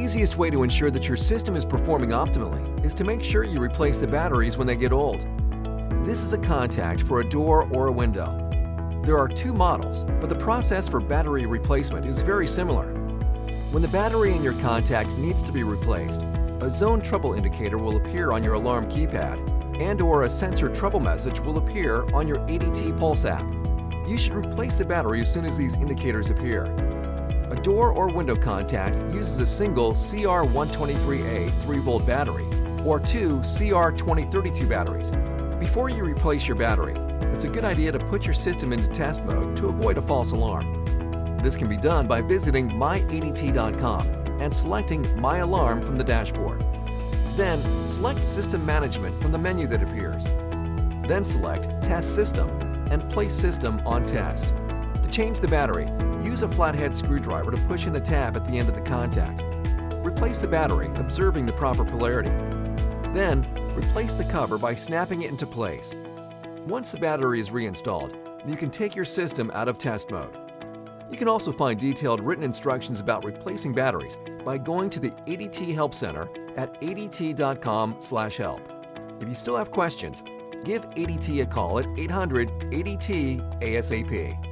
easiest way to ensure that your system is performing optimally is to make sure you replace the batteries when they get old. This is a contact for a door or a window. There are two models, but the process for battery replacement is very similar. When the battery in your contact needs to be replaced, a zone trouble indicator will appear on your alarm keypad, and/or a sensor trouble message will appear on your ADT Pulse app. You should replace the battery as soon as these indicators appear. A door or window contact uses a single CR123A 3-volt battery or two CR2032 batteries. Before you replace your battery, it's a good idea to put your system into test mode to avoid a false alarm. This can be done by visiting myadt.com and selecting My Alarm from the dashboard. Then, select System Management from the menu that appears. Then select Test System and place System on Test. To change the battery, use a flathead screwdriver to push in the tab at the end of the contact. Replace the battery, observing the proper polarity. Then, replace the cover by snapping it into place. Once the battery is reinstalled, you can take your system out of test mode. You can also find detailed written instructions about replacing batteries by going to the ADT Help Center at adt.com/help. If you still have questions, give ADT a call at 800-ADT-ASAP.